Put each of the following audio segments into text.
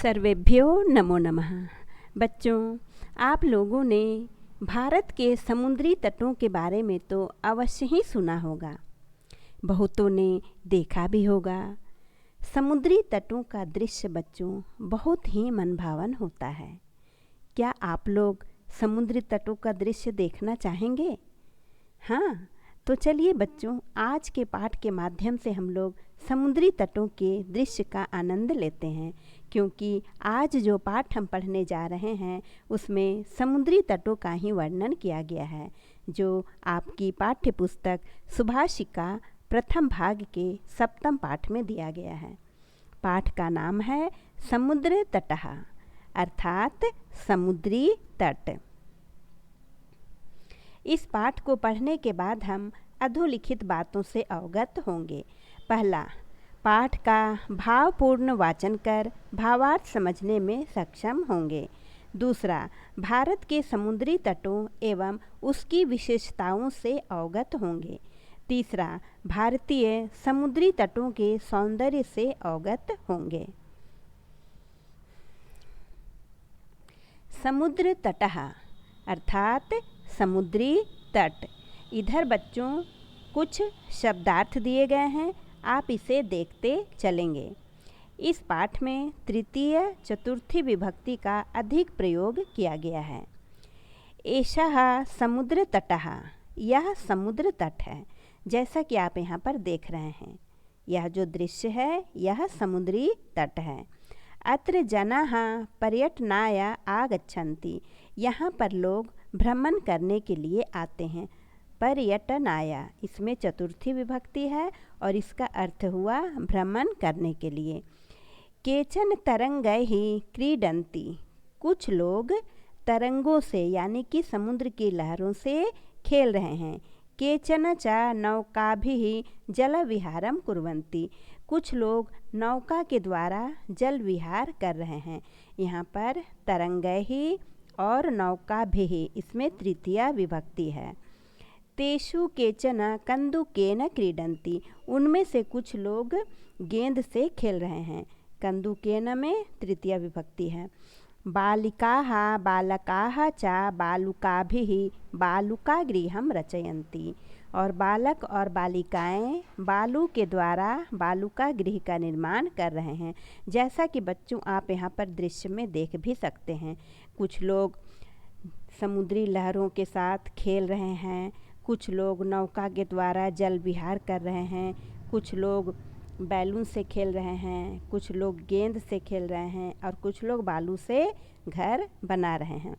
सर्वेभ्यो नमो नमः। बच्चों, आप लोगों ने भारत के समुद्री तटों के बारे में तो अवश्य ही सुना होगा, बहुतों ने देखा भी होगा। समुद्री तटों का दृश्य बच्चों बहुत ही मनभावन होता है। क्या आप लोग समुद्री तटों का दृश्य देखना चाहेंगे? हाँ, तो चलिए बच्चों, आज के पाठ के माध्यम से हम लोग समुद्री तटों के दृश्य का आनंद लेते हैं, क्योंकि आज जो पाठ हम पढ़ने जा रहे हैं उसमें समुद्री तटों का ही वर्णन किया गया है, जो आपकी पाठ्य पुस्तक सुभाषिका प्रथम भाग के 7वें पाठ में दिया गया है। पाठ का नाम है समुद्र तटः, अर्थात समुद्री तट। इस पाठ को पढ़ने के बाद हम अधोलिखित बातों से अवगत होंगे। पहला, पाठ का भावपूर्ण वाचन कर भावार्थ समझने में सक्षम होंगे। दूसरा, भारत के समुद्री तटों एवं उसकी विशेषताओं से अवगत होंगे। तीसरा, भारतीय समुद्री तटों के सौंदर्य से अवगत होंगे। समुद्र तटः अर्थात समुद्री तट। इधर बच्चों कुछ शब्दार्थ दिए गए हैं, आप इसे देखते चलेंगे। इस पाठ में तृतीय चतुर्थी विभक्ति का अधिक प्रयोग किया गया है। एषः समुद्र तटः, यह समुद्र तट है, जैसा कि आप यहाँ पर देख रहे हैं। यह जो दृश्य है यह समुद्री तट है। अत्र जनाः पर्यटनाय आगच्छन्ति, यहाँ पर लोग भ्रमण करने के लिए आते हैं। पर्यटनाय, इसमें चतुर्थी विभक्ति है और इसका अर्थ हुआ भ्रमण करने के लिए। केचन तरंगैः क्रीडन्ति, कुछ लोग तरंगों से यानी कि समुद्र की लहरों से खेल रहे हैं। केचन च नौकाभिः जलविहारं कुर्वन्ति, कुछ लोग नौका के द्वारा जल विहार कर रहे हैं। यहाँ पर तरंगैः और नौकाभिः, इसमें तृतीया विभक्ति है। तेषु केचन कन्दुकेन क्रीडन्ति, उनमें से कुछ लोग गेंद से खेल रहे हैं। कन्दुकेन में तृतीया विभक्ति है। बालिकाः बालकाः च बालुकाभिः बालुकागृहं रचयन्ति, और बालक और बालिकाएं बालू के द्वारा बालुका गृह का निर्माण कर रहे हैं। जैसा कि बच्चों आप यहाँ पर दृश्य में देख भी सकते हैं, कुछ लोग समुद्री लहरों के साथ खेल रहे हैं, कुछ लोग नौका के द्वारा जल विहार कर रहे हैं, कुछ लोग बैलून से खेल रहे हैं, कुछ लोग गेंद से खेल रहे हैं और कुछ लोग बालू से घर बना रहे हैं।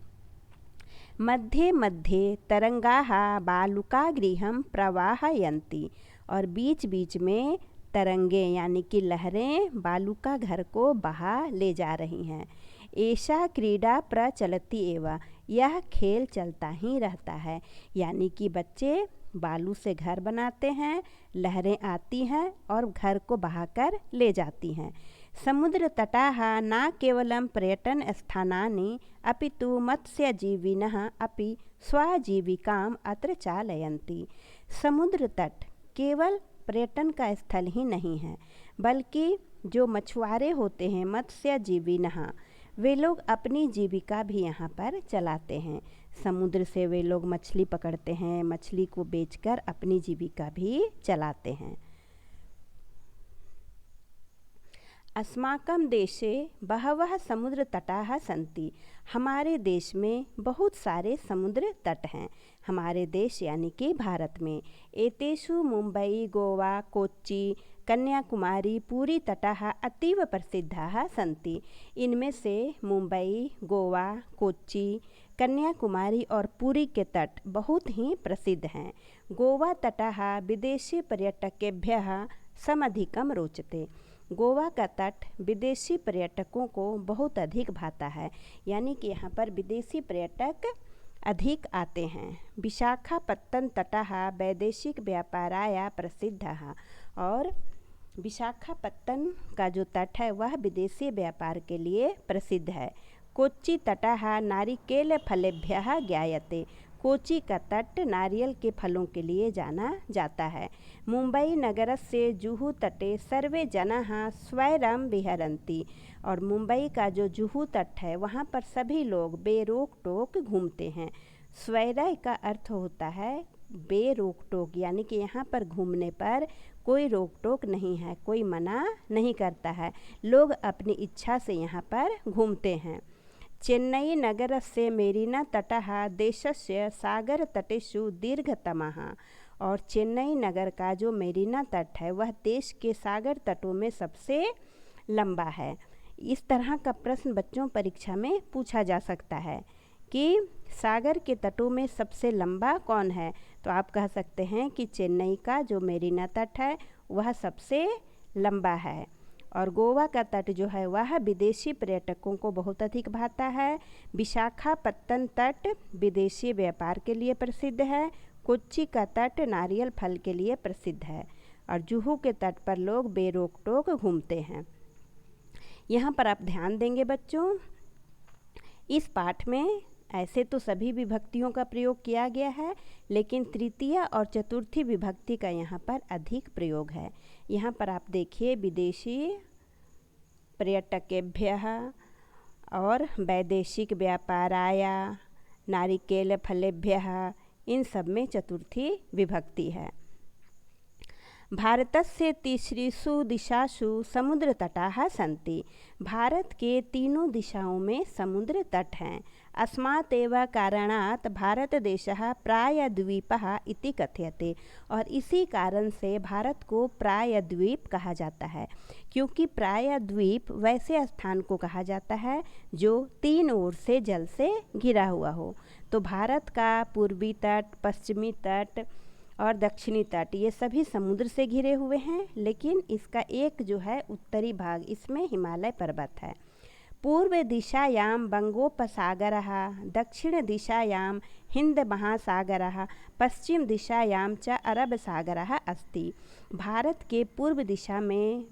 मध्ये मध्ये तरंगाः बालुकागृहं प्रवाहयन्ति, और बीच बीच में तरंगे यानी कि लहरें बालुका घर को बहा ले जा रही हैं। एषा क्रीडा प्रचलति एव, यह खेल चलता ही रहता है, यानी कि बच्चे बालू से घर बनाते हैं, लहरें आती हैं और घर को बहाकर ले जाती हैं। समुद्र तटाः न केवलं पर्यटन स्थानानि अपितु मत्स्यजीविनः अपि स्वाजीविकाम् अत्र चालयन्ति। समुद्र तट केवल पर्यटन का स्थल ही नहीं है, बल्कि जो मछुआरे होते हैं मत्स्यजीविनः, वे लोग अपनी जीविका भी यहाँ पर चलाते हैं। समुद्र से वे लोग मछली पकड़ते हैं, मछली को बेचकर अपनी जीविका भी चलाते हैं। अस्माकं देशे बहवः समुद्र तटाः सन्ति, हमारे देश में बहुत सारे समुद्र तट हैं। हमारे देश यानी कि भारत में। एतेषु मुंबई, गोवा, कोच्चि, कन्याकुमारी, पुरी तटाः अतीव प्रसिद्धाः सन्ति। इनमें से मुंबई, गोवा, कोच्चि, कन्याकुमारी और पुरी के तट बहुत ही प्रसिद्ध हैं। गोवा तटः विदेशी पर्यटकेभ्यः समधिकं रोचते, गोवा का तट विदेशी पर्यटकों को बहुत अधिक भाता है, यानी कि यहाँ पर विदेशी पर्यटक अधिक आते हैं। विशाखापत्तनम तटः वैदेशिक व्यापाराय प्रसिद्धः, और विशाखापत्तनम का जो तट है वह विदेशी व्यापार के लिए प्रसिद्ध है। कोच्चि तटः नारिकेल फलेभ्यः ज्ञायते, कोची का तट नारियल के फलों के लिए जाना जाता है। मुंबई नगरस्य जुहू तटे सर्वे जनाः स्वैरं विहरन्ति। और मुंबई का जो जुहू तट है वहाँ पर सभी लोग बेरोक टोक घूमते हैं। स्वैरय का अर्थ होता है बेरोक टोक, यानी कि यहाँ पर घूमने पर कोई रोक टोक नहीं है, कोई मना नहीं करता है, लोग अपनी इच्छा से यहाँ पर घूमते हैं। चेन्नई नगरस्य मेरीना तटः देशस्य सागरतटेषु दीर्घतमः। और चेन्नई नगर का जो मेरीना तट है वह देश के सागर तटों में सबसे लंबा है। इस तरह का प्रश्न बच्चों परीक्षा में पूछा जा सकता है कि सागर के तटों में सबसे लंबा कौन है, तो आप कह सकते हैं कि चेन्नई का जो मेरीना तट है वह सबसे लंबा है। और गोवा का तट जो है वह विदेशी पर्यटकों को बहुत अधिक भाता है। विशाखापत्तनम तट विदेशी व्यापार के लिए प्रसिद्ध है। कोच्चि का तट नारियल फल के लिए प्रसिद्ध है। और जुहू के तट पर लोग बेरोक टोक घूमते हैं। यहाँ पर आप ध्यान देंगे बच्चों, इस पाठ में ऐसे तो सभी विभक्तियों का प्रयोग किया गया है, लेकिन तृतीय और चतुर्थी विभक्ति का यहाँ पर अधिक प्रयोग है। यहाँ पर आप देखिए विदेशी पर्यटकेभ्यः और वैदेशिक व्यापाराय, नारिकेल फलेभ्यः, इन सब में चतुर्थी विभक्ति है। भारतस्य तीसरीषु दिशासु समुद्रतटाः सन्ति। भारत के तीनों दिशाओं में समुद्र तट हैं। अस्मात् एव कारणात् भारतदेशः प्रायद्वीपः इति कथ्यते। और इसी कारण से भारत को प्रायद्वीप कहा जाता है, क्योंकि प्रायद्वीप वैसे स्थान को कहा जाता है जो तीन ओर से जल से घिरा हुआ हो। तो भारत का पूर्वी तट, पश्चिमी तट और दक्षिणी तट ये सभी समुद्र से घिरे हुए हैं, लेकिन इसका एक जो है उत्तरी भाग, इसमें हिमालय पर्वत है। पूर्व दिशायां बंगोपसागरः, दक्षिण दिशायां हिंद महासागरः, पश्चिम दिशायां च अरब सागरः अस्ति। भारत के पूर्व दिशा में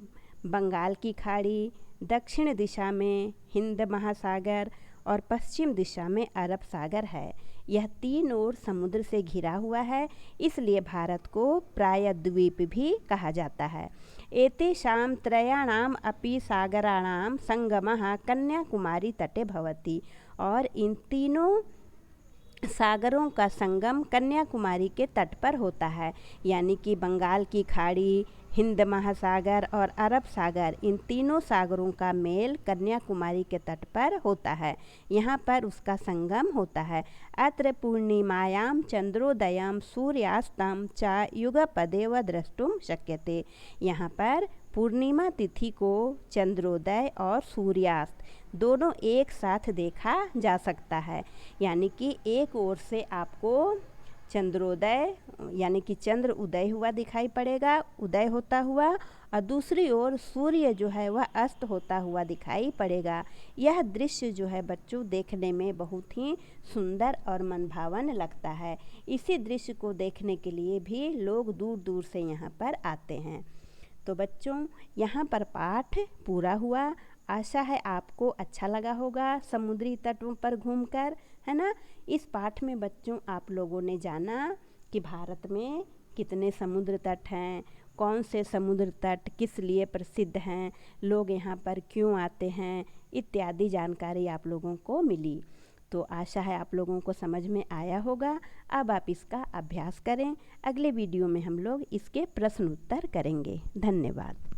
बंगाल की खाड़ी, दक्षिण दिशा में हिंद महासागर और पश्चिम दिशा में अरब सागर है। यह तीन ओर समुद्र से घिरा हुआ है, इसलिए भारत को प्रायद्वीप भी कहा जाता है। एतेषां त्रयाणाम अपि सागराणाम संगमः कन्याकुमारी तटे भवति। और इन तीनों सागरों का संगम कन्याकुमारी के तट पर होता है, यानी कि बंगाल की खाड़ी, हिंद महासागर और अरब सागर, इन तीनों सागरों का मेल कन्याकुमारी के तट पर होता है। यहाँ पर उसका संगम होता है। अत्र पूर्णिमायां चंद्रोदयं सूर्यास्तं च युगपदेव द्रष्टुम शक्यते। यहाँ पर पूर्णिमा तिथि को चंद्रोदय और सूर्यास्त दोनों एक साथ देखा जा सकता है, यानी कि एक ओर से आपको चंद्रोदय यानी कि चंद्र उदय हुआ दिखाई पड़ेगा, उदय होता हुआ, और दूसरी ओर सूर्य जो है वह अस्त होता हुआ दिखाई पड़ेगा। यह दृश्य जो है बच्चों देखने में बहुत ही सुंदर और मनभावन लगता है। इसी दृश्य को देखने के लिए भी लोग दूर दूर से यहाँ पर आते हैं। तो बच्चों यहाँ पर पाठ पूरा हुआ। आशा है आपको अच्छा लगा होगा समुद्री तटों पर घूमकर, है ना। इस पाठ में बच्चों आप लोगों ने जाना कि भारत में कितने समुद्र तट हैं, कौन से समुद्र तट किस लिए प्रसिद्ध हैं, लोग यहाँ पर क्यों आते हैं, इत्यादि जानकारी आप लोगों को मिली। तो आशा है आप लोगों को समझ में आया होगा। अब आप इसका अभ्यास करें। अगले वीडियो में हम लोग इसके प्रश्न उत्तर करेंगे। धन्यवाद।